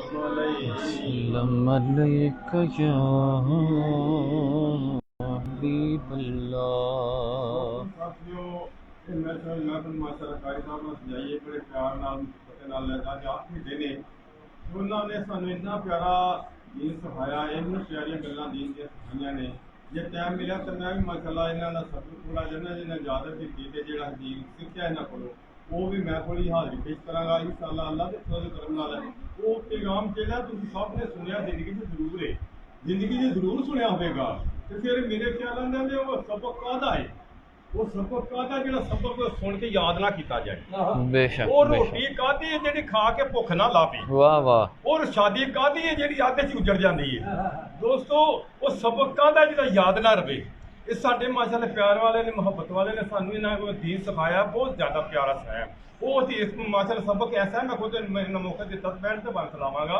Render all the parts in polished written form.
وسلم عليك يا حبيب الله. ਉਹਨਾਂ ਨੇ ਸਾਨੂੰ ਇੰਨਾ ਪਿਆਰਾ ਦੀਨ ਸਿਖਾਇਆ, ਇੰਨੀ ਪਿਆਰੀਆਂ ਗੱਲਾਂ ਦੀਨ ਦੀਆਂ ਸਿਖਾਈਆਂ ਨੇ। ਜੇ ਟਾਈਮ ਮਿਲਿਆ ਤਾਂ ਮੈਂ ਵੀ ਮਾਸ਼ਾਅੱਲਾ ਇਹਨਾਂ ਦਾ ਸਬਕ ਥੋੜ੍ਹਾ ਜਿਹਾ ਜਿਹਨਾਂ ਇਜਾਜ਼ਤ ਦਿੱਤੀ ਤੇ ਜਿਹੜਾ ਦੀਨ ਸਿੱਖਿਆ ਇਹਨਾਂ ਕੋਲੋਂ ਉਹ ਵੀ ਮੈਂ ਥੋੜ੍ਹੀ ਹਾਜ਼ਰੀ ਪੇਸ਼ ਕਰਾਂਗਾ ਇੰਸ਼ਾਅੱਲਾ ਅੱਲਾਹ ਦੇ ਫਜ਼ਲ ਕਰਮ ਨਾਲ। ਉਹ ਪੈਗਾਮ ਜਿਹੜਾ ਤੁਸੀਂ ਸਭ ਨੇ ਸੁਣਿਆ ਜ਼ਿੰਦਗੀ 'ਚ ਜ਼ਰੂਰ ਹੈ, ਜ਼ਿੰਦਗੀ 'ਚ ਜ਼ਰੂਰ ਸੁਣਿਆ ਹੋਵੇਗਾ। ਤੇ ਫਿਰ ਮੇਰੇ ਖਿਆਲ ਨਾਲ ਉਹ ਸਬਕ ਕਾਹਦਾ ਹੈ? ਉਹ ਸਬਕ ਕਾਹਦਾ ਜਿਹੜਾ ਸਬਕ ਸੁਣ ਕੇ ਯਾਦ ਨਾ ਕੀਤਾ ਜਾਏ। ਬੇਸ਼ੱਕ ਉਹ ਰੋਟੀ ਕਾਹਦੀ ਹੈ ਜਿਹੜੀ ਖਾ ਕੇ ਭੁੱਖ ਨਾ ਲਾਵੇ। ਵਾਹ ਵਾਹ। ਔਰ ਸ਼ਾਦੀ ਕਾਹਦੀ ਹੈ ਜਿਹੜੀ ਅੱਧ 'ਚ ਉਜੜ ਜਾਂਦੀ ਹੈ। ਦੋਸਤੋ ਉਹ ਸਬਕ ਕਾਹਦਾ ਜਿਹੜਾ ਯਾਦ ਨਾ ਰਵੇ। ਇਹ ਸਾਡੇ ਮਾਸ਼ਾਅੱਲਾ ਪਿਆਰ ਵਾਲੇ ਨੇ, ਮੁਹੱਬਤ ਵਾਲੇ ਨੇ ਸਾਨੂੰ ਇਹਨਾਂ ਨੂੰ ਦੀਨ ਸਿਖਾਇਆ, ਬਹੁਤ ਜ਼ਿਆਦਾ ਪਿਆਰਾ ਸਿਖਾਇਆ। ਉਹ ਸੀ ਇਸ ਮਾਸ਼ਾਅੱਲਾ ਸਬਕ ਐਸਾ ਹੈ, ਮੈਂ ਖੁਦ ਮੈਨੂੰ ਮੌਕਾ ਦਿੱਤਾ ਬੈਠ ਤੇ ਬਾਤ ਲਾਵਾਂਗਾ।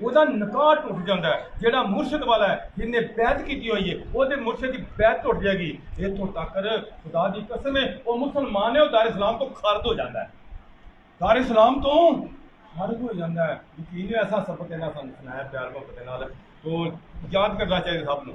ਉਹਦਾ ਨਿਕਾਹ ਟੁੱਟ ਜਾਂਦਾ ਹੈ। ਜਿਹੜਾ ਮੁਰਸ਼ਿਦ ਵਾਲਾ ਹੈ ਜਿਹਨੇ ਬੈਤ ਕੀਤੀ ਹੋਈ ਹੈ ਉਹਦੇ ਮੁਰਸ਼ਿਦ ਦੀ ਬੈਤ ਟੁੱਟ ਜਾਏਗੀ। ਇੱਥੋਂ ਤੱਕ ਖੁਦਾ ਦੀ ਕਸਮ ਹੈ ਉਹ ਮੁਸਲਮਾਨ ਹੈ, ਉਹ ਦਾਰ ਇਸਲਾਮ ਤੋਂ ਖਾਰਜ ਹੋ ਜਾਂਦਾ ਹੈ, ਦਾਰ ਇਸਲਾਮ ਤੋਂ ਖਾਰਜ ਹੋ ਜਾਂਦਾ ਹੈ। ਯਕੀਨ ਐਸਾ ਸਬਕ ਇਹਨਾਂ ਸਾਨੂੰ ਸੁਣਾਇਆ ਪਿਆਰ ਮੁਹੱਬਤ ਦੇ ਨਾਲ, ਤੋਂ ਯਾਦ ਕਰਨਾ ਚਾਹੀਦਾ ਸਭ ਨੂੰ।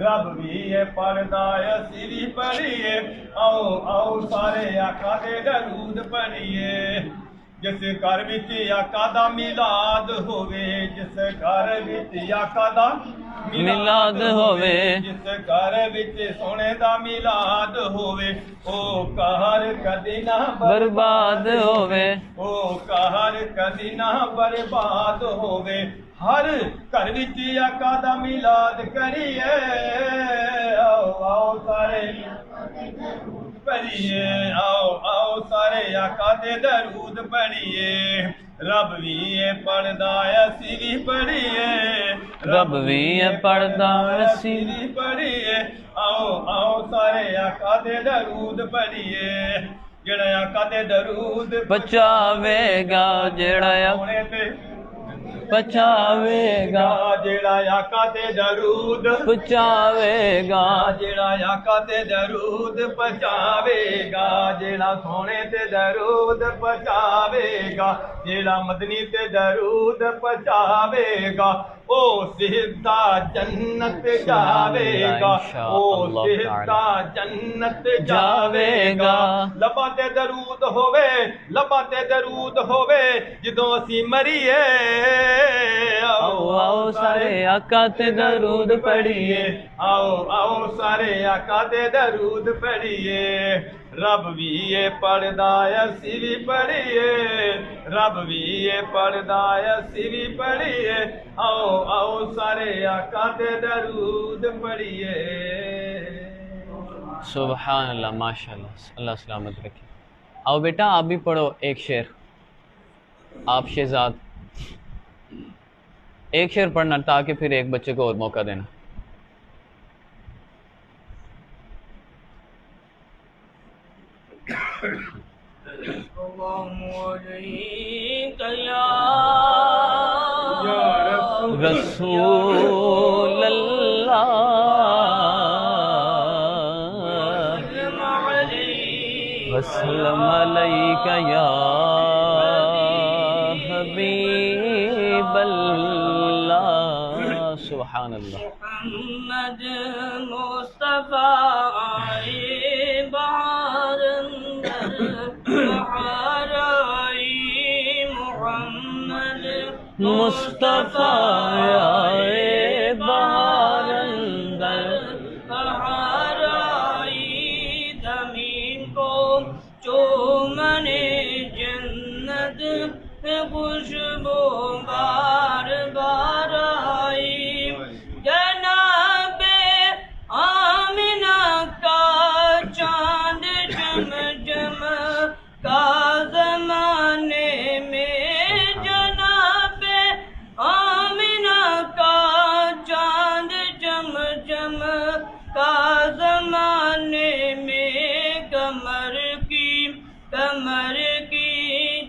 رب بھی ہے پڑھدا اسی بھی پڑھیے آؤ آؤ سارے آقا دے درود پڑھیے جس گھر وچ آقا دا میلاد ہووے جس گھر وچ آقا دا میلاد ہووے جس گھر وچ سونے دا میلاد ہووے او گھر کدی نہ برباد ہووے او گھر کدی نہ برباد ہووے ہر گھر وچ آقا دا میلاد کریے آؤ آؤ سارے پڑھیے آؤ آؤ سارے آقا دے درود پڑھیے رب بھی ہے پڑھدا اسی بھی پڑھیے رب بھی ہے پڑھدا اسی بھی پڑھیے آؤ آؤ سارے آقا دے درود پڑھیے جڑا آقا دے درود پچاوے گا جڑا سونے تے پچاوے گا جڑا آقا تے درود پچاوے گا جڑا آقا تے درود پہنچاوے گا جڑا سونے تے درود پہنچاوے گا جڑا مدنی تے درود پہنچاوے گا او سیدھا جنت جاوے گا او سیدھا جنت جاوے گا لباں تے درود ہووے لباں تے درود ہووے جدوں اسی مریے آؤ آؤ سارے آقا تے درود پڑھیے آؤ آؤ سارے آقا تے درود پڑھیے رب بھی ہے پڑھدا اسی بھی پڑھیے رب بھی ہے پڑھدا اسی بھی پڑھیے آؤ آؤ سارے آقا تے درود پڑھیے سبحان اللہ ماشاءاللہ اللہ سلامت رکھے آؤ بیٹا آپ بھی پڑھو ایک شعر آپ شہزاد ایک شعر پڑھنا تاکہ پھر ایک بچے کو اور موقع دینا رسول اللہ وسلم علیک یا حبیب اللہ سبحان اللہ محمد مصطفیٰ بہار اندر بہار آئی محمد مصطفیٰ بہار اندر بہار آئی زمین کو چومنے جنت خوشبو بار بار آئی جناب آمنہ کا چاند جم جم کا زمانے میں جناب آمنہ کا چاند جم جم کا زمانے میں کمر کی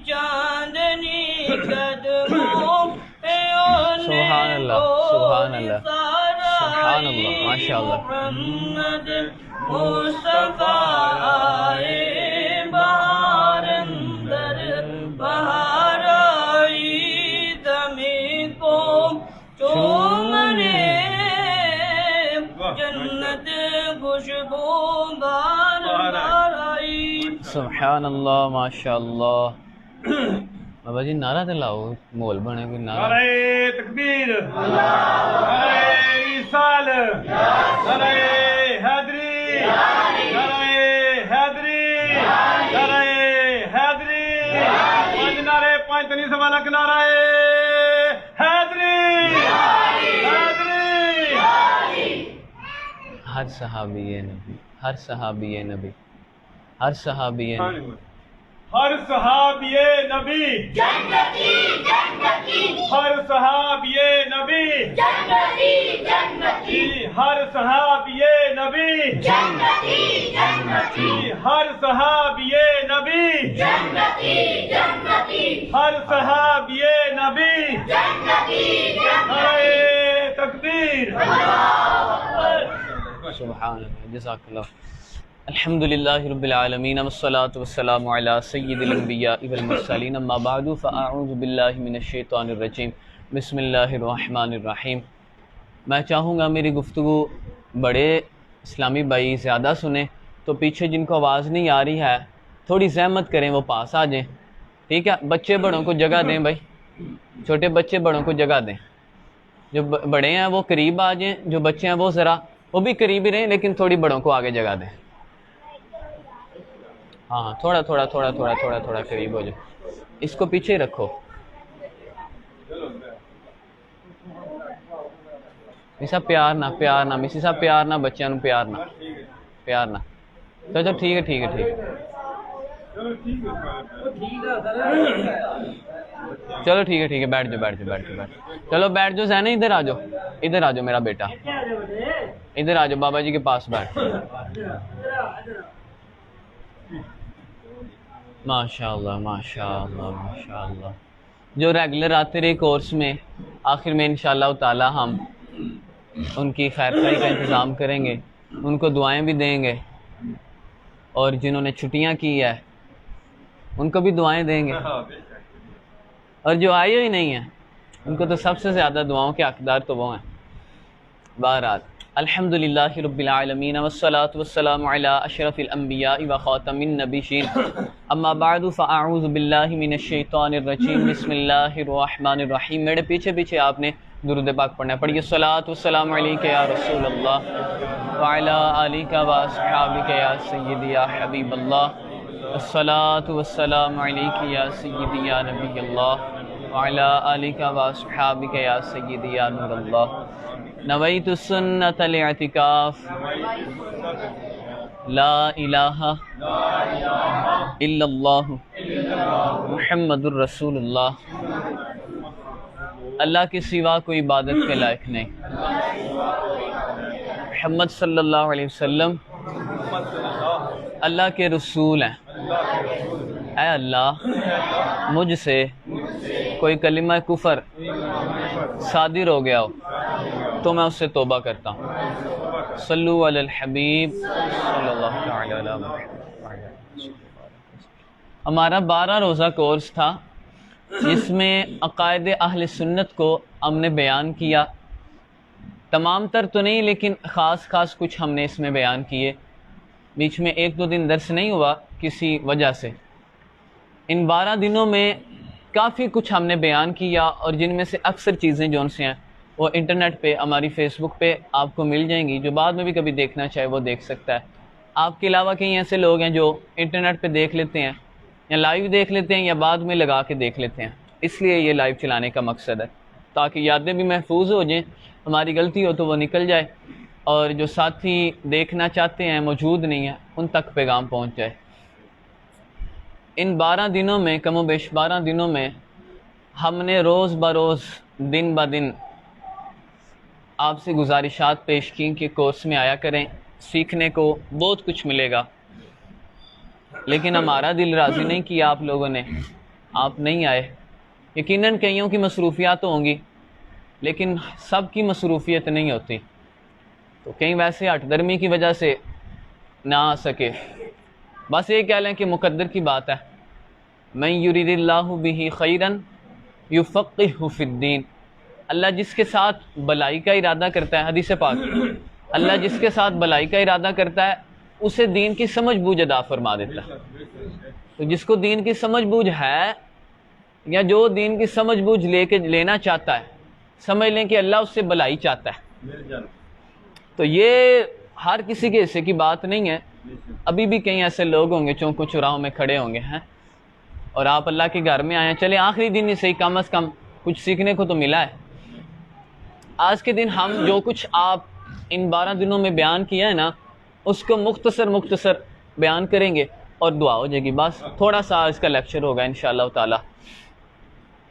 چاندنی قدموں پہ سبحان اللہ سبحان اللہ سبحان اللہ ماشاءاللہ محمد مصطفیٰ آئے بہار اندر بہار آئی زمین کو چومنے جنت خوشبو بار بار آئی سبحان اللہ ماشاءاللہ بابا جی نعرہ دلاؤ مول بنے کوئی نعرہ نعرہ تکبیر نعرہ رسال نعرہ حیدری نعرہ حیدری نعرہ حیدری پانچ نعرے پانچ تنی سوالک نعرہ حیدری حیدری ہر صحابی نبی ہر صحابی نبی ہر صحابی نبی ہر صحابی نبی جنتی جنتی ہر صحابی نبی جنتی جنتی ہر صحابی نبی جنتی جنتی ہر صحابی نبی جنتی جنتی ہر صحابی نبی جنتی نعرہ تکبیر سبحان اللہ جزاک اللہ الحمدللہ رب العالمین والصلاة والسلام علی سید الانبیاء والمرسلین اما بعد فاعوذ باللہ من الشیطان الرجیم بسم اللہ الرحمن الرحیم میں چاہوں گا میری گفتگو بڑے اسلامی بھائی زیادہ سنیں تو پیچھے جن کو آواز نہیں آ رہی ہے تھوڑی زحمت کریں، وہ پاس آ جائیں، ٹھیک ہے؟ بچے بڑوں کو جگہ دیں بھائی، چھوٹے بچے بڑوں کو جگہ دیں، جو بڑے ہیں وہ قریب آ جائیں، جو بچے ہیں وہ ذرا وہ بھی قریب ہی رہیں لیکن تھوڑی بڑوں کو آگے جگہ دیں۔ ہاں تھوڑا تھوڑا تھوڑا تھوڑا تھوڑا تھوڑا قریب ہو جائے، اس کو پیچھے ہی رکھو۔ مسی صاحب پیار نہ مسی صاحب پیار نہ، بچوں پیار نہ چلو ٹھیک ہے ٹھیک ہے ٹھیک ہے چلو ٹھیک ہے ٹھیک ہے، بیٹھ جاؤ چلو بیٹھ جاؤ زینب، ادھر آ جاؤ میرا بیٹا، ادھر آ جاؤ بابا جی کے پاس بیٹھ۔ ماشاء اللہ ماشاء اللہ ماشاء اللہ، جو ریگولر آتے رہے کورس میں، آخر میں انشاءاللہ تعالی ہم ان کی خیر خائی کا انتظام کریں گے، ان کو دعائیں بھی دیں گے، اور جنہوں نے چھٹیاں کی ہے ان کو بھی دعائیں دیں گے، اور جو آئے ہوئی نہیں ہیں ان کو تو سب سے زیادہ دعاؤں کے حقدار تو وہ ہیں۔ بہرحال الحمدللہ رب العالمین والصلاة والسلام علی اشرف الانبیاء و خاتم النبیین، اما بعد فاعوذ باللہ من الشیطان الرجیم، بسم اللہ الرحمن الرحیم۔ میرے پیچھے آپ نے درود پاک پڑھنا ہے، پڑھیے الصلاۃ والسلام علیک یا رسول اللہ وعلی آلک و اصحابک یا سیدی یا حبیب اللہ، الصلاۃ والسلام علیک یا سیدی یا نبی اللہ وعلی آلک و اصحابک یا سیدی یا نور اللہ، نویت سنت الاعتکاف، لا الہ الا اللہ محمد الرسول اللہ، اللہ کے سوا کوئی عبادت کے لائق نہیں، محمد صلی اللہ علیہ وسلم اللہ کے رسول ہیں۔ اے اللہ مجھ سے کوئی کلمہ کفر صادر ہو گیا ہو تو میں اس سے توبہ کرتا ہوں۔ صلو علی الحبیب صلی اللہ تعالی علی محمد۔ ہمارا 12 روزہ کورس تھا جس میں عقائد اہل سنت کو ہم نے بیان کیا، تمام تر تو نہیں لیکن خاص کچھ ہم نے اس میں بیان کیے، بیچ میں 1-2 دن درس نہیں ہوا کسی وجہ سے۔ ان 12 دنوں میں کافی کچھ ہم نے بیان کیا، اور جن میں سے اکثر چیزیں جون سے ہیں وہ انٹرنیٹ پہ ہماری فیس بک پہ آپ کو مل جائیں گی، جو بعد میں بھی کبھی دیکھنا چاہے وہ دیکھ سکتا ہے۔ آپ کے علاوہ کئی ایسے لوگ ہیں جو انٹرنیٹ پہ دیکھ لیتے ہیں یا لائیو دیکھ لیتے ہیں یا بعد میں لگا کے دیکھ لیتے ہیں، اس لیے یہ لائیو چلانے کا مقصد ہے تاکہ یادیں بھی محفوظ ہو جائیں، ہماری غلطی ہو تو وہ نکل جائے، اور جو ساتھی دیکھنا چاہتے ہیں موجود نہیں ہیں ان تک پیغام پہنچ جائے۔ ان 12 دنوں میں کم و بیش 12 دنوں میں ہم نے روز بروز دن بدن آپ سے گزارشات پیش کی کہ کورس میں آیا کریں، سیکھنے کو بہت کچھ ملے گا، لیکن ہمارا دل راضی نہیں کیا آپ لوگوں نے، آپ نہیں آئے۔ یقیناً کئیوں کی مصروفیات ہوں گی لیکن سب کی مصروفیت نہیں ہوتی، تو کہیں ویسے ہٹ درمی کی وجہ سے نہ آ سکے، بس یہ کہہ لیں کہ مقدر کی بات ہے۔ من یرید اللہ بہ خیرا یفقہہ فی الدین، اللہ جس کے ساتھ بلائی کا ارادہ کرتا ہے، حدیث پاک، اللہ جس کے ساتھ بلائی کا ارادہ کرتا ہے اسے دین کی سمجھ بوجھ عطا فرما دیتا ہے۔ تو جس کو دین کی سمجھ بوجھ ہے یا جو دین کی سمجھ بوجھ لینا چاہتا ہے، سمجھ لیں کہ اللہ اس سے بلائی چاہتا ہے۔ تو یہ ہر کسی کے حصے کی بات نہیں ہے، ابھی بھی کئی ایسے لوگ ہوں گے چونکو چوراہوں میں کھڑے ہوں گے ہیں، اور آپ اللہ کے گھر میں آئے ہیں، چلے آخری دن ہی صحیح، کم از کم کچھ سیکھنے کو تو ملا ہے۔ آج کے دن ہم جو کچھ آپ ان 12 دنوں میں بیان کیا ہے نا، اس کو مختصر بیان کریں گے اور دعا ہو جائے گی، بس تھوڑا سا اس کا لیکچر ہوگا انشاءاللہ تعالی۔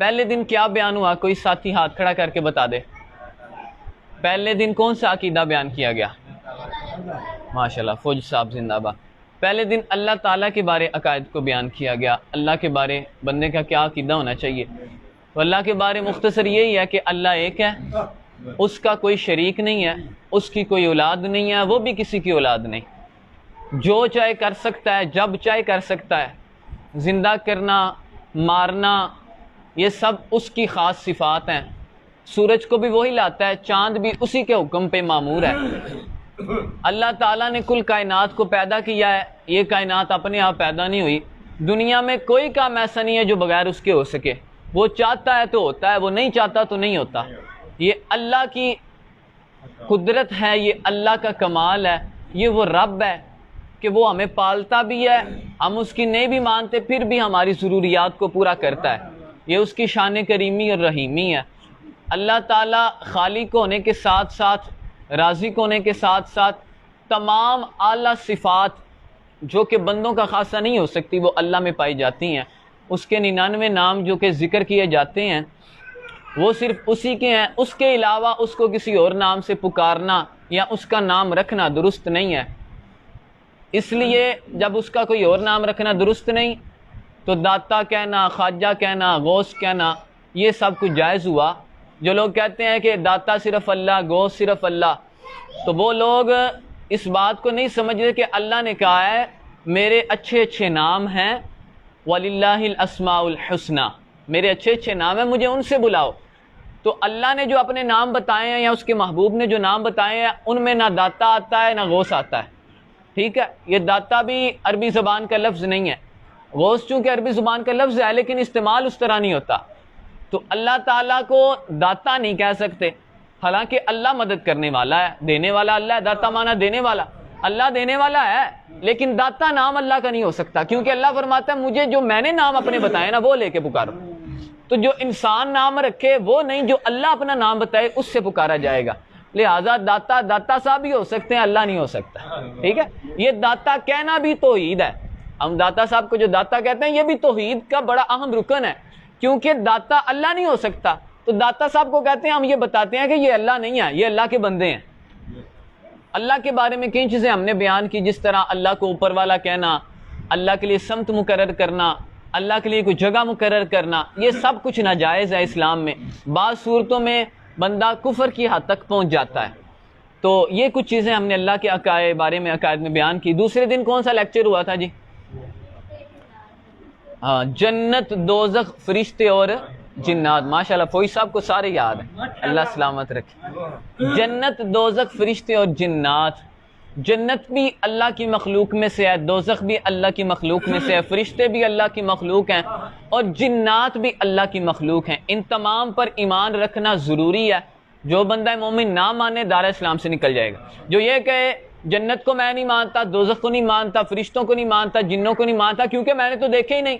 پہلے دن کیا بیان ہوا، کوئی ساتھی ہاتھ کھڑا کر کے بتا دے۔ پہلے دن کون سا عقیدہ بیان کیا گیا؟ ماشاءاللہ فوج صاحب زندہ باد۔ پہلے دن اللہ تعالیٰ کے بارے عقائد کو بیان کیا گیا، اللہ کے بارے بندے کا کیا عقیدہ ہونا چاہیے۔ تو اللہ کے بارے مختصر یہی ہے کہ اللہ ایک ہے، اس کا کوئی شریک نہیں ہے، اس کی کوئی اولاد نہیں ہے، وہ بھی کسی کی اولاد نہیں، جو چاہے کر سکتا ہے، جب چاہے کر سکتا ہے، زندہ کرنا، مارنا، یہ سب اس کی خاص صفات ہیں۔ سورج کو بھی وہی لاتا ہے، چاند بھی اسی کے حکم پہ معمور ہے، اللہ تعالیٰ نے کل کائنات کو پیدا کیا ہے، یہ کائنات اپنے آپ پیدا نہیں ہوئی۔ دنیا میں کوئی کام ایسا نہیں ہے جو بغیر اس کے ہو سکے، وہ چاہتا ہے تو ہوتا ہے، وہ نہیں چاہتا تو نہیں ہوتا۔ یہ اللہ کی قدرت ہے، یہ اللہ کا کمال ہے، یہ وہ رب ہے کہ وہ ہمیں پالتا بھی ہے، ہم اس کی نہیں بھی مانتے پھر بھی ہماری ضروریات کو پورا کرتا ہے، یہ اس کی شان کریمی اور رحیمی ہے۔ اللہ تعالیٰ خالق ہونے کے ساتھ ساتھ، رازق ہونے کے ساتھ ساتھ تمام اعلیٰ صفات جو کہ بندوں کا خاصہ نہیں ہو سکتی وہ اللہ میں پائی جاتی ہیں۔ اس کے 99 نام جو کہ ذکر کیے جاتے ہیں وہ صرف اسی کے ہیں، اس کے علاوہ اس کو کسی اور نام سے پکارنا یا اس کا نام رکھنا درست نہیں ہے۔ اس لیے جب اس کا کوئی اور نام رکھنا درست نہیں تو داتا کہنا، خواجہ کہنا، غوث کہنا یہ سب کچھ جائز ہوا۔ جو لوگ کہتے ہیں کہ داتا صرف اللہ، غوث صرف اللہ، تو وہ لوگ اس بات کو نہیں سمجھتے کہ اللہ نے کہا ہے میرے اچھے اچھے نام ہیں، وَلِلَّهِ الْأَسْمَاءُ الْحُسْنَى، میرے اچھے اچھے نام ہیں، مجھے ان سے بلاؤ۔ تو اللہ نے جو اپنے نام بتائے ہیں یا اس کے محبوب نے جو نام بتائے ہیں ان میں نہ داتا آتا ہے نہ غوث آتا ہے، ٹھیک ہے۔ یہ داتا بھی عربی زبان کا لفظ نہیں ہے، غوث چونکہ عربی زبان کا لفظ ہے لیکن استعمال اس طرح نہیں ہوتا، تو اللہ تعالیٰ کو داتا نہیں کہہ سکتے، حالانکہ اللہ مدد کرنے والا ہے، دینے والا اللہ ہے، داتا مانا دینے والا، اللہ دینے والا ہے، لیکن داتا نام اللہ کا نہیں ہو سکتا، کیونکہ اللہ فرماتا ہے مجھے جو میں نے نام اپنے بتائے نا وہ لے کے پکارو۔ تو جو انسان نام رکھے وہ نہیں، جو اللہ اپنا نام بتائے اس سے پکارا جائے گا۔ لہذا داتا صاحب بھی ہو سکتے ہیں، اللہ نہیں ہو سکتا، ٹھیک ہے۔ یہ داتا کہنا بھی توحید ہے، ہم داتا صاحب کو جو داتا کہتے ہیں یہ بھی توحید کا بڑا اہم رکن ہے، کیونکہ داتا اللہ نہیں ہو سکتا تو داتا صاحب کو کہتے ہیں، ہم یہ بتاتے ہیں کہ یہ اللہ نہیں ہے، یہ اللہ کے بندے ہیں۔ اللہ کے بارے میں کئی چیزیں ہم نے بیان کی، جس طرح اللہ کو اوپر والا کہنا، اللہ کے لیے سمت مقرر کرنا، اللہ کے لیے کوئی جگہ مقرر کرنا، یہ سب کچھ ناجائز ہے اسلام میں۔ بعض صورتوں میں بندہ کفر کی حد تک پہنچ جاتا ہے۔ تو یہ کچھ چیزیں ہم نے اللہ کے عقائد بارے میں عقائد میں بیان کی۔ دوسرے دن کون سا لیکچر ہوا تھا جی؟ ہاں، جنت، دوزخ، فرشتے اور جنات۔ ماشاءاللہ فوئی صاحب کو سارے یاد ہیں، اللہ سلامت رکھے۔ جنت، دوزخ، فرشتے اور جنات۔ جنت بھی اللہ کی مخلوق میں سے ہے، دوزخ بھی اللہ کی مخلوق میں سے ہے، فرشتے بھی اللہ کی مخلوق ہیں اور جنات بھی اللہ کی مخلوق ہیں۔ ان تمام پر ایمان رکھنا ضروری ہے۔ جو بندہ مومن نہ مانے دار اسلام سے نکل جائے گا۔ جو یہ کہے جنت کو میں نہیں مانتا، دوزخ کو نہیں مانتا، فرشتوں کو نہیں مانتا، جنوں کو نہیں مانتا کیونکہ میں نے تو دیکھے ہی نہیں،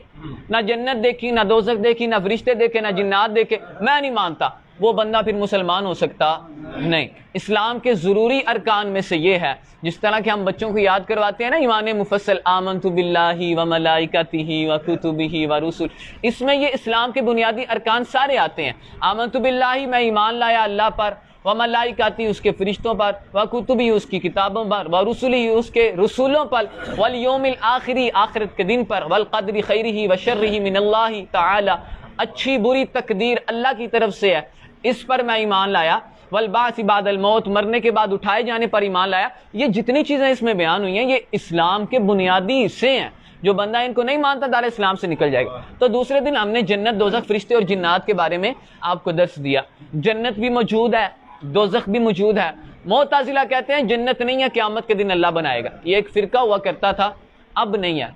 نہ جنت دیکھی، نہ دوزخ دیکھی، نہ فرشتے دیکھے، نہ جنات دیکھے، میں نہیں مانتا، وہ بندہ پھر مسلمان ہو سکتا نہیں۔ اسلام کے ضروری ارکان میں سے یہ ہے، جس طرح کہ ہم بچوں کو یاد کرواتے ہیں نا ایمان مفصل، آمنت باللہ وملائکتہ وکتبہ ورسلہ، اس میں یہ اسلام کے بنیادی ارکان سارے آتے ہیں۔ آمنت باللہ، میں ایمان لایا اللہ پر، وملائکتہ اس کے فرشتوں پر، وکتبہ اس کی کتابوں پر، ورسلہ اس کے رسولوں پر، والیوم الآخری آخرت کے دن پر، والقدر خیرہ وشرہ من اللہ تعالی، اچھی بری تقدیر اللہ کی طرف سے ہے، اس پر میں ایمان لایا، والبعث بعد الموت، مرنے کے بعد اٹھائے جانے پر ایمان لایا۔ یہ جتنی چیزیں اس میں بیان ہوئی ہیں یہ اسلام کے بنیادی حصے ہیں، جو بندہ ان کو نہیں مانتا دار اسلام سے نکل جائے گا۔ تو دوسرے دن ہم نے جنت، دوزخ، فرشتے اور جنات کے بارے میں آپ کو درس دیا۔ جنت بھی موجود ہے، دوزخ بھی موجود ہے۔ معتزلہ کہتے ہیں جنت نہیں ہے، قیامت کے دن اللہ بنائے گا، یہ ایک فرقہ ہوا کرتا تھا، اب نہیں ہے۔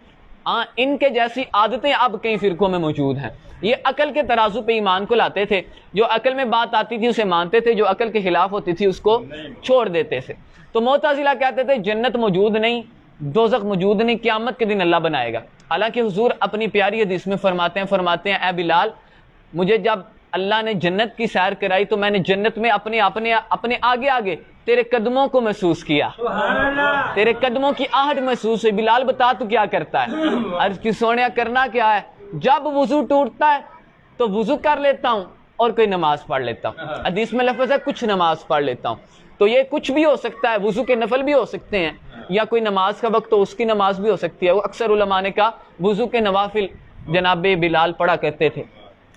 ان کے جیسی عادتیں اب کئی فرقوں میں موجود ہیں۔ یہ عقل کے ترازو پہ ایمان کو لاتے تھے، جو عقل میں بات آتی تھی اسے مانتے تھے، جو عقل کے خلاف ہوتی تھی اس کو چھوڑ دیتے تھے۔ تو معتزلہ کہتے تھے جنت موجود نہیں، دوزخ موجود نہیں، قیامت کے دن اللہ بنائے گا۔ حالانکہ حضور اپنی پیاری حدیث میں فرماتے ہیں اے بلال، مجھے جب اللہ نے جنت کی سیر کرائی تو میں نے جنت میں اپنے آگے آگے تیرے قدموں کو محسوس کیا، تیرے قدموں کی آہٹ محسوس ہوئی۔ بلال بتا تو کیا کرتا ہے؟ عرض کی سونیا کرنا کیا ہے؟ جب وضو ٹوٹتا ہے تو وضو کر لیتا ہوں اور کوئی نماز پڑھ لیتا ہوں۔ حدیث میں لفظ ہے کچھ نماز پڑھ لیتا ہوں، تو یہ کچھ بھی ہو سکتا ہے، وضو کے نفل بھی ہو سکتے ہیں، یا کوئی نماز کا وقت تو اس کی نماز بھی ہو سکتی ہے۔ وہ اکثر علماء نے کہا وضو کے نوافل جناب بلال پڑھا کرتے تھے،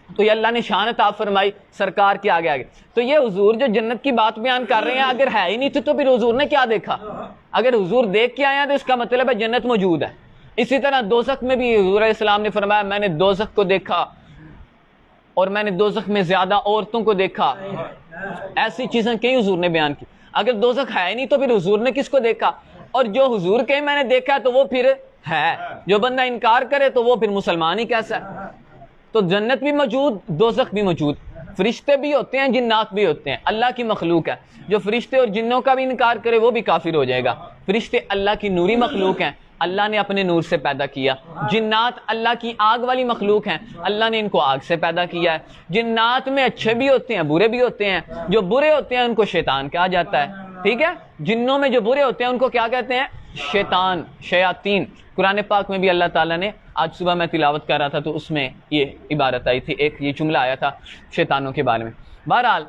تو یہ اللہ نے شان عطا فرمائی سرکار کے آگے آگے۔ تو یہ حضور جو جنت کی بات بیان کر رہے ہیں اگر ہے ہی نہیں تو پھر حضور نے کیا دیکھا؟ اگر حضور دیکھ کے آئے ہیں تو اس کا مطلب ہے جنت موجود ہے۔ اسی طرح دوزخ میں بھی حضور علیہ السلام نے فرمایا میں نے دوزخ کو دیکھا اور میں نے دوزخ میں زیادہ عورتوں کو دیکھا، ایسی چیزیں کئی حضور نے بیان کی۔ اگر دوزخ ہے نہیں تو پھر حضور نے کس کو دیکھا؟ اور جو حضور کے میں نے دیکھا تو وہ پھر ہے، جو بندہ انکار کرے تو وہ پھر مسلمان ہی کیسا ہے؟ تو جنت بھی موجود، دوزخ بھی موجود، فرشتے بھی ہوتے ہیں، جنات بھی ہوتے ہیں، اللہ کی مخلوق ہے۔ جو فرشتے اور جنوں کا بھی انکار کرے وہ بھی کافر ہو جائے گا۔ فرشتے اللہ کی نوری مخلوق ہیں، اللہ نے اپنے نور سے پیدا کیا۔ جنات اللہ کی آگ والی مخلوق ہیں، اللہ نے ان کو آگ سے پیدا کیا ہے۔ جنات میں اچھے بھی ہوتے ہیں، برے بھی ہوتے ہیں، جو برے ہوتے ہیں ان کو شیطان کہا جاتا ہے، ٹھیک ہے؟ جنوں میں جو برے ہوتے ہیں ان کو کیا کہتے ہیں؟ شیطان، شیاطین۔ قرآن پاک میں بھی اللہ تعالیٰ نے، آج صبح میں تلاوت کر رہا تھا تو اس میں یہ عبارت آئی تھی، ایک یہ جملہ آیا تھا شیطانوں کے بارے میں۔ بہرحال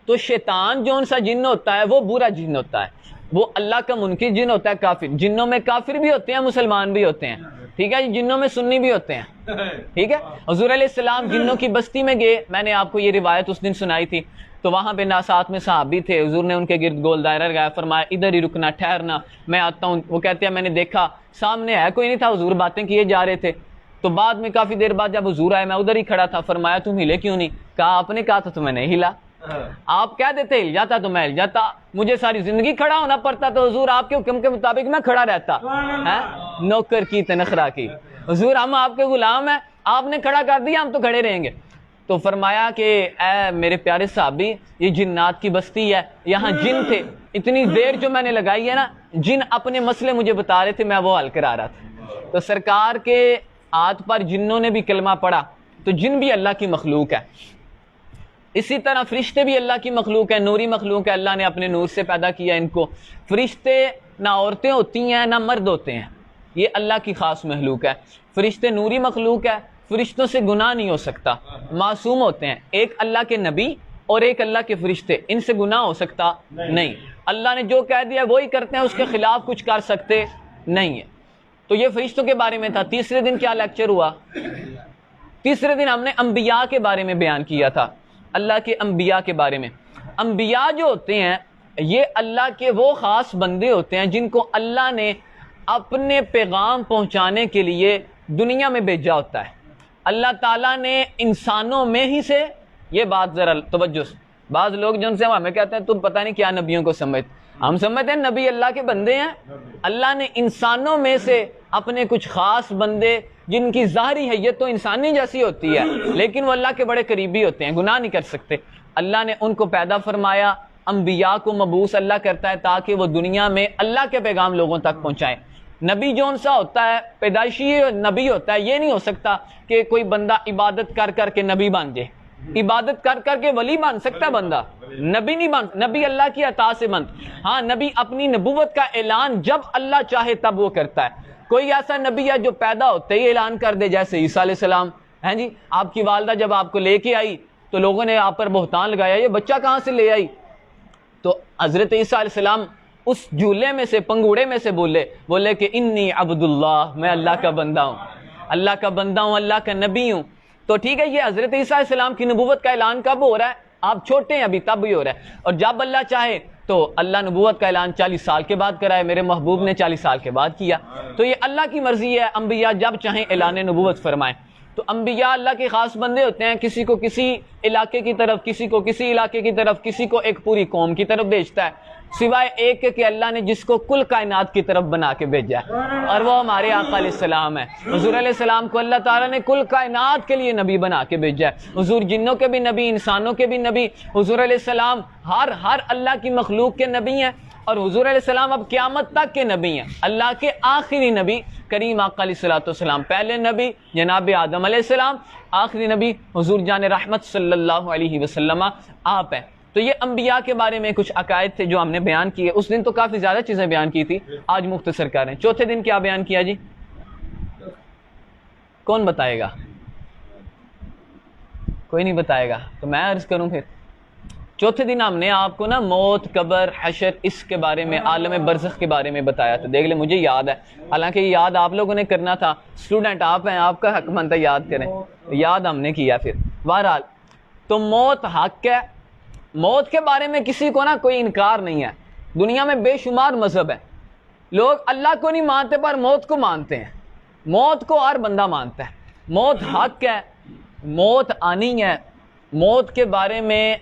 تو شیطان جو سا جن ہوتا ہے وہ برا جن ہوتا ہے، وہ اللہ کا منکر جن ہوتا ہے، کافر۔ جنوں میں کافر بھی ہوتے ہیں، مسلمان بھی ہوتے ہیں، ٹھیک ہے؟ جنوں میں سنی بھی ہوتے ہیں، ٹھیک ہے؟ حضور علیہ السلام جنوں کی بستی میں گئے، میں نے آپ کو یہ روایت اس دن سنائی تھی، تو وہاں پہ ساتھ میں صحابی تھے، حضور نے ان کے گرد گول دائرہ لگایا، فرمایا ادھر ہی رکنا، ٹھہرنا، میں آتا ہوں۔ وہ کہتے ہیں میں نے دیکھا سامنے ہے کوئی نہیں تھا، حضور باتیں کیے جا رہے تھے۔ تو بعد میں کافی دیر بعد جب حضور آئے میں ادھر ہی کھڑا تھا، فرمایا تم ہلے کیوں نہیں؟ کہا آپ نے کہا تھا تو میں نہیں ہلا، آپ کہہ دیتے ہل جاتا تو میں ہل جاتا، مجھے ساری زندگی کھڑا ہونا پڑتا تو حضور آپ کے حکم کے مطابق میں کھڑا رہتا۔ نوکر کی تنخرا کی، حضور ہم آپ کے غلام ہیں، آپ نے کھڑا کر دیا ہم تو کھڑے رہیں گے۔ تو فرمایا کہ اے میرے پیارے صحابی، یہ جنات کی بستی ہے، یہاں جن تھے، اتنی دیر جو میں نے لگائی ہے نا، جن اپنے مسئلے مجھے بتا رہے تھے، میں وہ حل کرا رہا تھا۔ تو سرکار کے ہاتھ پر جنوں نے بھی کلمہ پڑھا، تو جن بھی اللہ کی مخلوق ہے۔ اسی طرح فرشتے بھی اللہ کی مخلوق ہے، نوری مخلوق ہے، اللہ نے اپنے نور سے پیدا کیا ان کو۔ فرشتے نہ عورتیں ہوتی ہیں نہ مرد ہوتے ہیں، یہ اللہ کی خاص مخلوق ہے۔ فرشتے نوری مخلوق ہے، فرشتوں سے گناہ نہیں ہو سکتا، معصوم ہوتے ہیں۔ ایک اللہ کے نبی اور ایک اللہ کے فرشتے، ان سے گناہ ہو سکتا نہیں، اللہ نے جو کہہ دیا وہی کرتے ہیں، اس کے خلاف کچھ کر سکتے نہیں ہے۔ تو یہ فرشتوں کے بارے میں تھا۔ تیسرے دن کیا لیکچر ہوا؟ تیسرے دن ہم نے انبیاء کے بارے میں بیان کیا تھا، اللہ کے انبیاء کے بارے میں۔ انبیاء جو ہوتے ہیں یہ اللہ کے وہ خاص بندے ہوتے ہیں جن کو اللہ نے اپنے پیغام پہنچانے کے لیے دنیا میں بھیجا ہوتا ہے۔ اللہ تعالیٰ نے انسانوں میں ہی سے، یہ بات ذرا توجہ سے، بعض لوگ جن سے ہمیں کہتے ہیں تم پتہ نہیں کیا نبیوں کو سمجھتے، ہم سمجھتے ہیں نبی اللہ کے بندے ہیں۔ اللہ نے انسانوں میں سے اپنے کچھ خاص بندے، جن کی ظاہری حیت تو انسانی جیسی ہوتی ہے لیکن وہ اللہ کے بڑے قریبی ہوتے ہیں، گناہ نہیں کر سکتے، اللہ نے ان کو پیدا فرمایا۔ انبیاء کو مبعوث اللہ کرتا ہے تاکہ وہ دنیا میں اللہ کے پیغام لوگوں تک پہنچائیں۔ نبی جون سا ہوتا ہے، پیدائشی نبی ہوتا ہے، یہ نہیں ہو سکتا کہ کوئی بندہ عبادت کر کر کے نبی بن جائے، عبادت کر کر کے ولی بن سکتا ہے بندہ، نبی نہیں بن، نبی اللہ کی عطا سے بن۔ ہاں نبی اپنی نبوت کا اعلان جب اللہ چاہے تب وہ کرتا ہے۔ کوئی ایسا نبی ہے جو پیدا ہوتے ہی اعلان کر دے، جیسے عیسیٰ علیہ السلام ہیں جی، آپ کی والدہ جب آپ کو لے کے آئی تو لوگوں نے آپ پر بہتان لگایا، یہ بچہ کہاں سے لے آئی؟ تو حضرت عیسیٰ علیہ السلام اس جھولے میں سے، پنگوڑے میں سے بولے کہ انی عبداللہ، میں اللہ کا بندہ ہوں، اللہ کا بندہ ہوں، اللہ کا نبی ہوں۔ تو ٹھیک ہے، یہ حضرت عیسیٰ علیہ السلام کی نبوت کا اعلان کب ہو رہا ہے؟ آپ چھوٹے ہیں ابھی، تب بھی ہو رہا ہے، اور جب اللہ چاہے تو اللہ نبوت کا اعلان 40 سال کے بعد کرائے، میرے محبوب نے 40 سال کے بعد کیا۔ تو یہ اللہ کی مرضی ہے، انبیاء جب چاہیں اعلان نبوت فرمائیں۔ تو انبیاء اللہ کے خاص بندے ہوتے ہیں، کسی کو کسی علاقے کی طرف، کسی کو کسی علاقے کی طرف، کسی کو ایک پوری قوم کی طرف بھیجتا ہے، سوائے ایک کہ اللہ نے جس کو کل کائنات کی طرف بنا کے بھیجا ہے، اور وہ ہمارے آقا علیہ السلام ہے۔ حضور علیہ السلام کو اللہ تعالیٰ نے کل کائنات کے لیے نبی بنا کے بھیجا ہے۔ حضور جنوں کے بھی نبی، انسانوں کے بھی نبی، حضور علیہ السلام ہر اللہ کی مخلوق کے نبی ہیں، اور حضور علیہ السلام اب قیامت تک کے نبی ہیں، اللہ کے آخری نبی کریم آقا علیہ الصلوۃ والسلام، پہلے نبی جناب آدم علیہ السلام، آخری نبی حضور جان رحمت صلی اللہ علیہ وسلم آپ ہیں۔ تو یہ انبیاء کے بارے میں کچھ عقائد تھے جو ہم نے بیان کیے۔ اس دن تو کافی زیادہ چیزیں بیان کی تھی، آج مختصر کر رہے ہیں۔ چوتھے دن کیا بیان کیا جی؟ کون بتائے گا؟ کوئی نہیں بتائے گا تو میں عرض کروں پھر۔ چوتھے دن ہم نے آپ کو نا موت، قبر، حشر، اس کے بارے میں، عالم برزخ کے بارے میں بتایا تھا۔ دیکھ لیں مجھے یاد ہے، حالانکہ یاد آپ لوگوں نے کرنا تھا، اسٹوڈنٹ آپ ہیں، آپ کا حق بنتا ہے یاد کریں، یاد ہم نے کیا پھر۔ بہرحال تو موت حق ہے، موت کے بارے میں کسی کو نا کوئی انکار نہیں ہے۔ دنیا میں بے شمار مذہب ہے، لوگ اللہ کو نہیں مانتے پر موت کو مانتے ہیں، موت کو ہر بندہ مانتا ہے، موت حق ہے، موت آنی ہے، موت کے بارے میں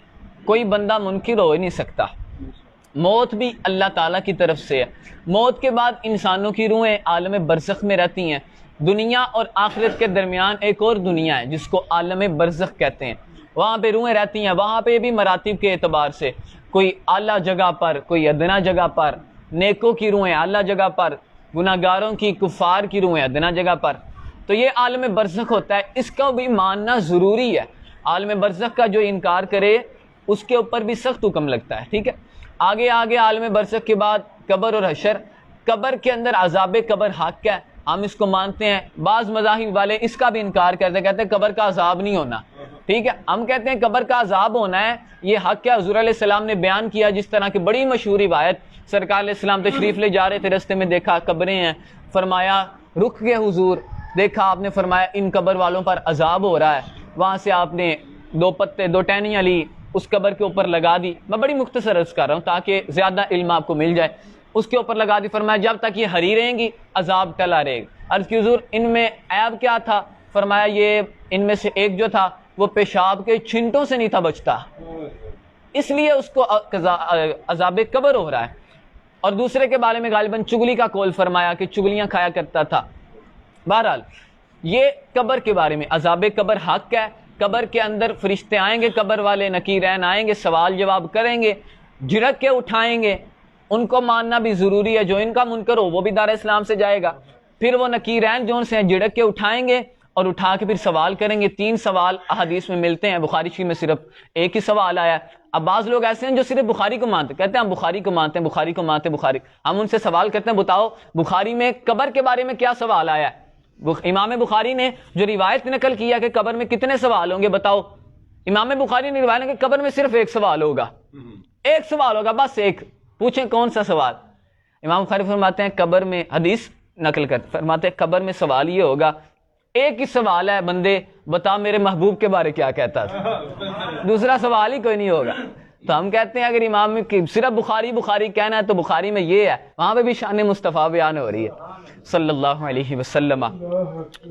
کوئی بندہ منکر ہو ہی نہیں سکتا۔ موت بھی اللہ تعالیٰ کی طرف سے ہے. موت کے بعد انسانوں کی روحیں عالم برزخ میں رہتی ہیں. دنیا اور آخرت کے درمیان ایک اور دنیا ہے جس کو عالم برزخ کہتے ہیں. وہاں پہ روحیں رہتی ہیں. وہاں پہ بھی مراتب کے اعتبار سے کوئی اعلیٰ جگہ پر، کوئی ادنا جگہ پر. نیکوں کی روحیں اعلیٰ جگہ پر، گناہ گاروں کی، کفار کی روحیں ادنا جگہ پر. تو یہ عالم برزخ ہوتا ہے. اس کو بھی ماننا ضروری ہے. عالم برزخ کا جو انکار کرے اس کے اوپر بھی سخت حکم لگتا ہے. ٹھیک ہے. آگے عالم برزخ کے بعد قبر اور حشر. قبر کے اندر عذاب قبر حق ہے، ہم اس کو مانتے ہیں. بعض مذاہب والے اس کا بھی انکار کرتے ہیں، کہتے ہیں قبر کا عذاب نہیں ہونا. ٹھیک ہے. ہم کہتے ہیں قبر کا عذاب ہونا ہے، یہ حق ہے. حضور علیہ السلام نے بیان کیا، جس طرح کی بڑی مشہور روایت، سرکار علیہ السلام تشریف لے جا رہے تھے، رستے میں دیکھا قبریں ہیں، فرمایا رک گئے حضور. دیکھا آپ نے، فرمایا ان قبر والوں پر عذاب ہو رہا ہے. وہاں سے آپ نے 2 پتے 2 ٹہنیاں لی، اس قبر کے اوپر لگا دی. میں بڑی مختصر عرض کر رہا ہوں تاکہ زیادہ علم آپ کو مل جائے. اس کے اوپر لگا دی. فرمایا جب تک یہ ہری رہیں گی عذاب ٹلا رہے گا. عرض کی حضور ان میں عیب کیا تھا؟ فرمایا یہ ان میں سے ایک جو تھا وہ پیشاب کے چھنٹوں سے نہیں تھا بچتا، اس لیے اس کو عذاب قبر ہو رہا ہے. اور دوسرے کے بارے میں غالباً چگلی کا قول فرمایا کہ چگلیاں کھایا کرتا تھا. بہرحال یہ قبر کے بارے میں عذاب قبر حق ہے. قبر کے اندر فرشتے آئیں گے، قبر والے نکیرین آئیں گے، سوال جواب کریں گے، جھڑک کے اٹھائیں گے. ان کو ماننا بھی ضروری ہے. جو ان کا منکر ہو وہ بھی دار اسلام سے جائے گا. پھر وہ نکیرین جو ان سے جھڑک کے اٹھائیں گے اور اٹھا کے پھر سوال کریں گے. 3 سوال احادیث میں ملتے ہیں. بخاری شریف میں صرف ایک ہی سوال آیا ہے. اب بعض لوگ ایسے ہیں جو صرف بخاری کو مانتے، کہتے ہیں ہم بخاری کو مانتے ہیں، بخاری کو مانتے ہیں، بخاری. ہم ان سے سوال کرتے ہیں بتاؤ بخاری میں قبر کے بارے میں کیا سوال آیا ہے؟ امام بخاری نے جو روایت نقل کیا کہ قبر میں کتنے سوال ہوں گے بتاؤ. امام بخاری نے روایت کہ قبر میں صرف ایک سوال ہوگا، ایک سوال ہوگا، بس ایک. پوچھیں کون سا سوال؟ امام بخاری فرماتے ہیں قبر میں، حدیث نقل کرتے فرماتے ہیں قبر میں سوال یہ ہوگا، ایک ہی سوال ہے بندے بتا میرے محبوب کے بارے کیا کہتا تھا. دوسرا سوال ہی کوئی نہیں ہوگا. تو ہم کہتے ہیں اگر امام کی صرف بخاری کہنا ہے تو بخاری میں یہ ہے، وہاں پہ بھی شان مصطفیٰ بیان ہو رہی ہے صلی اللہ علیہ وسلم.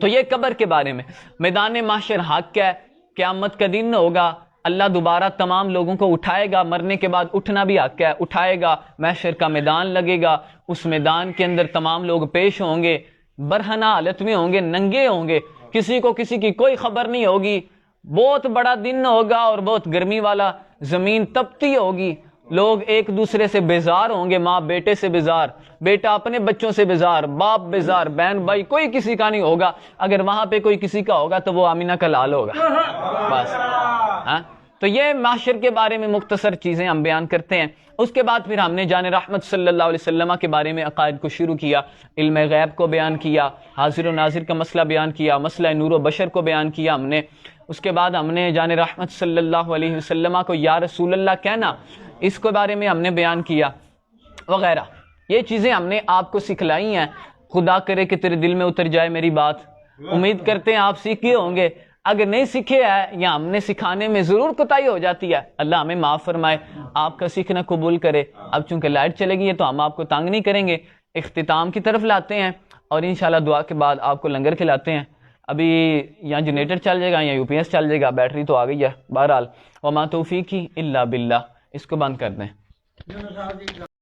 تو یہ قبر کے بارے میں. میدان محشر حق ہے، قیامت کا دن ہوگا، اللہ دوبارہ تمام لوگوں کو اٹھائے گا. مرنے کے بعد اٹھنا بھی حق ہے، اٹھائے گا. محشر کا میدان لگے گا، اس میدان کے اندر تمام لوگ پیش ہوں گے، برہنہ حالت میں ہوں گے، ننگے ہوں گے، کسی کو کسی کی کوئی خبر نہیں ہوگی. بہت بڑا دن ہوگا اور بہت گرمی والا. زمین تپتی ہوگی، لوگ ایک دوسرے سے بیزار ہوں گے، ماں بیٹے سے بیزار، بیٹا اپنے بچوں سے بیزار، باپ بیزار، بہن بھائی کوئی کسی کا نہیں ہوگا. اگر وہاں پہ کوئی کسی کا ہوگا تو وہ آمینہ کا لال ہوگا بس. ہاں تو یہ معاشر کے بارے میں مختصر چیزیں ہم بیان کرتے ہیں. اس کے بعد پھر ہم نے جان رحمت صلی اللہ علیہ وسلم کے بارے میں عقائد کو شروع کیا، علم غیب کو بیان کیا، حاضر و ناظر کا مسئلہ بیان کیا، مسئلہ نور و بشر کو بیان کیا ہم نے. اس کے بعد ہم نے جان رحمت صلی اللہ علیہ وسلم کو یا رسول اللہ کہنا، اس کے بارے میں ہم نے بیان کیا وغیرہ. یہ چیزیں ہم نے آپ کو سکھلائی ہیں. خدا کرے کہ تیرے دل میں اتر جائے میری بات. امید کرتے ہیں آپ سیکھے ہوں گے. اگر نہیں سیکھے ہے یا ہم نے سکھانے میں ضرور کوتاہی ہو جاتی ہے، اللہ ہمیں معاف فرمائے، آپ کا سیکھنا قبول کرے. اب چونکہ لائٹ چلے گئی ہے تو ہم آپ کو تنگ نہیں کریں گے. اختتام کی طرف لاتے ہیں اور انشاءاللہ دعا کے بعد آپ کو لنگر کھلاتے ہیں. ابھی یہاں جنریٹر چل جائے گا یا یو پی ایس چل جائے گا، بیٹری تو آ گئی ہے. بہرحال وما توفیقی الا باللہ. اس کو بند کر دیں.